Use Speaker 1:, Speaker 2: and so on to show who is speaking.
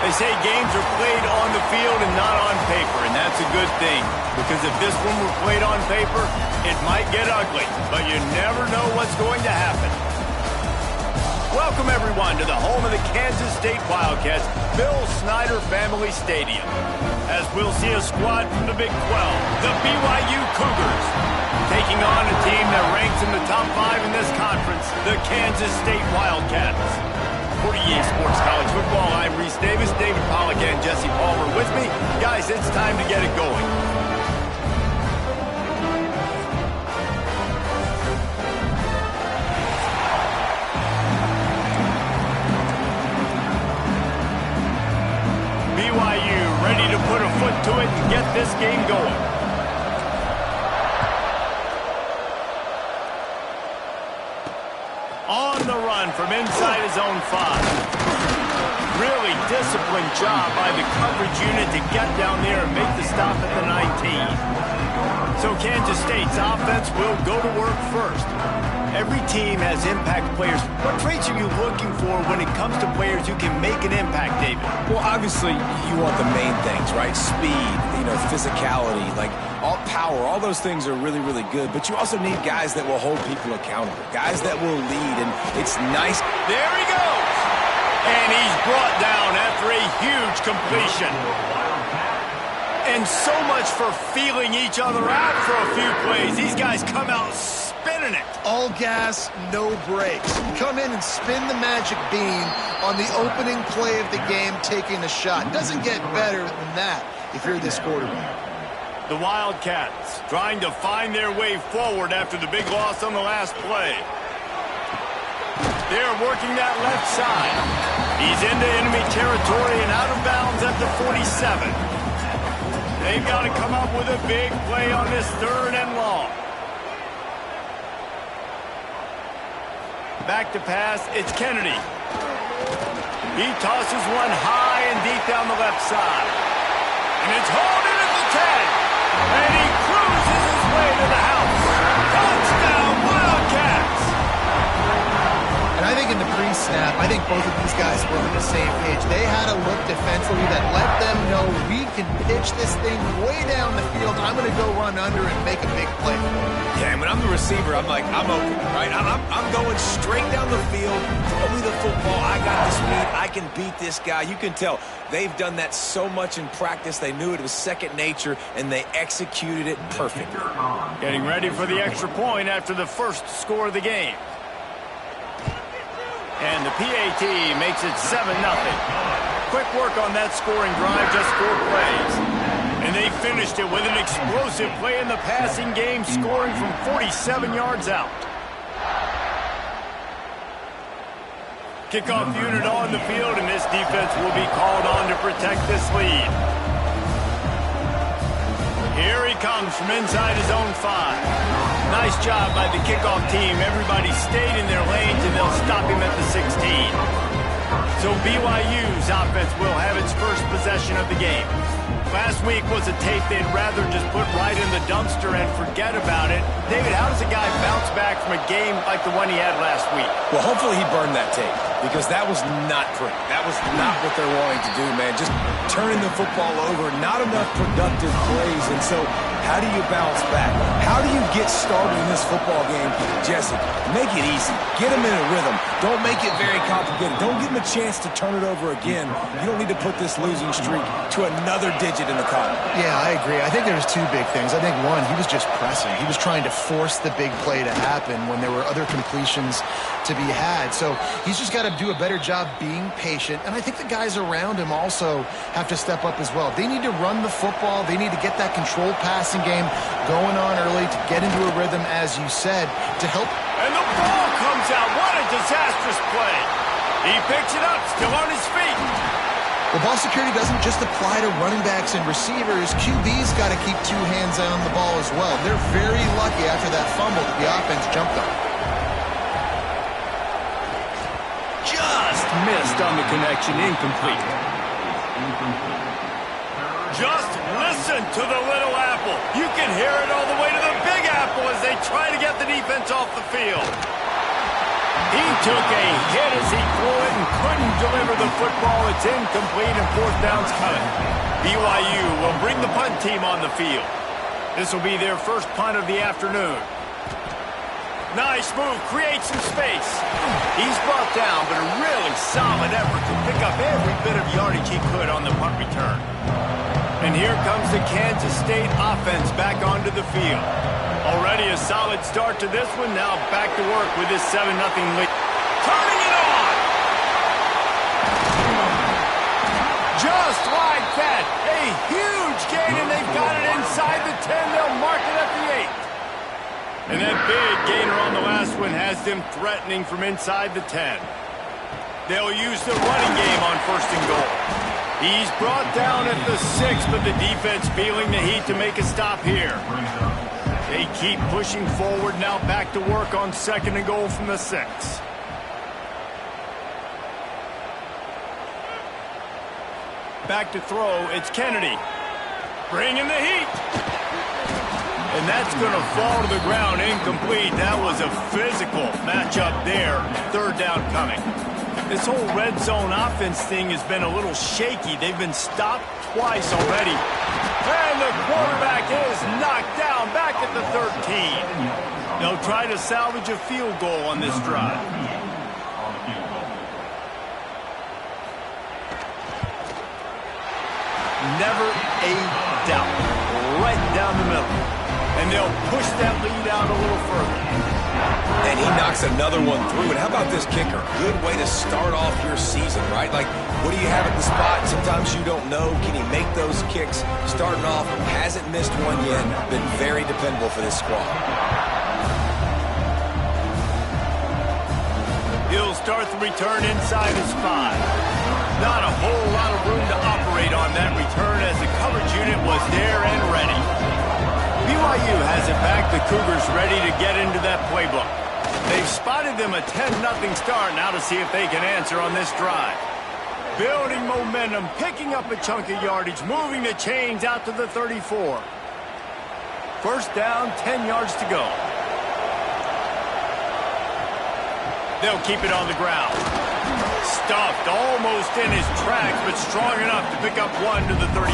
Speaker 1: They say games are played on the field and not on paper, and that's a good thing. Because if this one were played on paper, it might get ugly, but you never know what's going to happen. Welcome, everyone, to the home of the Kansas State Wildcats, Bill Snyder Family Stadium. As we'll see a squad from the Big 12, the BYU Cougars, taking on a team that ranks in the top 5 in this conference, the Kansas State Wildcats. For EA Sports College Football, I'm Reese Davis, David Pollack, and Jesse Palmer with me. Guys, it's time to get it going. BYU ready to put a foot to it and get this game going. On the run from inside his own 5. Really disciplined job by the coverage unit to get down there and make the stop at the 19. So Kansas State's offense will go to work first. Every team has impact players. What traits are you looking for when it comes to players who can make an impact, David?
Speaker 2: Well, obviously, you want the main things, right? Speed, physicality, like all power, all those things are really, really good. But you also need guys that will hold people accountable, guys that will lead, and it's nice.
Speaker 1: There he goes! And he's brought down after a huge completion. And so much for feeling each other out for a few plays. These guys come out spinning it.
Speaker 3: All gas, no brakes. Come in and spin the magic bean on the opening play of the game, taking a shot. Doesn't get better than that if you're this quarterback.
Speaker 1: The Wildcats trying to find their way forward after the big loss on the last play. They're working that left side. He's into enemy territory and out of bounds at the 47. They've got to come up with a big play on this 3rd and long. Back to pass, it's Kennedy. He tosses one high and deep down the left side. And it's hauled in at the 10. And he cruises his way to the house. Touchdown, Wildcats!
Speaker 3: And I think in the pre-snap, I think both of these guys were on the same page. They had a look defensively that let them know we can pitch this thing way down the field. I'm going to go run under and make a big play.
Speaker 2: Yeah, and when I'm the receiver, I'm like, I'm open, right? I'm going straight down the field. Throw me the football. I got the speed. I can beat this guy. You can tell they've done that so much in practice. They knew it was second nature, and they executed it perfectly.
Speaker 1: Getting ready for the extra point after the first score of the game. And the PAT makes it 7-0. Quick work on that scoring drive, just 4 plays. And they finished it with an explosive play in the passing game, scoring from 47 yards out. Kickoff unit on the field, and this defense will be called on to protect this lead. Here he comes from inside his own 5. Nice job by the kickoff team. Everybody stayed in their lanes, and they'll stop him at the 16. So BYU's offense will have its first possession of the game. Last week was a tape they'd rather just put right in the dumpster and forget about it. David, how does a guy bounce back from a game like the one he had last week?
Speaker 2: Well, hopefully he burned that tape, because that was not pretty. That was not what they're wanting to do, man. Just turning the football over, not enough productive plays. And so how do you bounce back? How do you get started in this football game? Jesse, make it easy. Get them in a rhythm. Don't make it very complicated. Don't give them a chance to turn it over again. You don't need to put this losing streak to another digit in the column.
Speaker 3: Yeah, I agree. I think there's 2 big things. I think one, he was just pressing. He was trying to force the big play to happen when there were other completions to be had. So he's just got to do a better job being patient. And I think the guys around him also have to step up as well. They need to run the football. They need to get that controlled passing game going on early to get into a rhythm, as you said, to help.
Speaker 1: And the ball comes out. What a disastrous play. He picks it up, still on his feet.
Speaker 3: Well, ball security doesn't just apply to running backs and receivers. QB's got to keep 2 hands on the ball as well. They're very lucky after that fumble that the offense jumped on.
Speaker 1: Just missed on the connection, incomplete. Just listen to the little apple. You can hear it all the way to the big apple as they try to get the defense off the field. He took a hit as he threw it and couldn't deliver the football. It's incomplete and fourth down's coming. BYU will bring the punt team on the field. This will be their first punt of the afternoon. Nice move, creates some space. He's brought down, but a really solid effort to pick up every bit of yardage he could on the punt return. And here comes the Kansas State offense back onto the field. Already a solid start to this one. Now back to work with this 7-0 lead. Turning it on! Just like that. A huge gain, and they've got it inside the 10. They'll mark it at the 8. And that big gainer on the last one has them threatening from inside the 10. They'll use the running game on first and goal. He's brought down at the 6, but the defense feeling the heat to make a stop here. They keep pushing forward, now back to work on second and goal from the 6. Back to throw, it's Kennedy. Bringing the heat. And that's going to fall to the ground, incomplete. That was a physical matchup there. Third down coming. This whole red zone offense thing has been a little shaky. They've been stopped twice already. And the quarterback is knocked down back at the 13. They'll try to salvage a field goal on this drive. Never a doubt. Right down the middle. And they'll push that lead out a little further.
Speaker 2: And he knocks another one through. And how about this kicker? Good way to start off your season, right? Like, what do you have at the spot? Sometimes you don't know. Can he make those kicks? Starting off, hasn't missed one yet. Been very dependable for this squad.
Speaker 1: He'll start the return inside his 5. Not a whole lot of room to operate on that return as the coverage unit was there and ready. BYU has it back. The Cougars ready to get into that playbook. They've spotted them a 10-0 start. Now to see if they can answer on this drive. Building momentum, picking up a chunk of yardage, moving the chains out to the 34. First down, 10 yards to go. They'll keep it on the ground. Stuffed almost in his tracks, but strong enough to pick up one to the 35.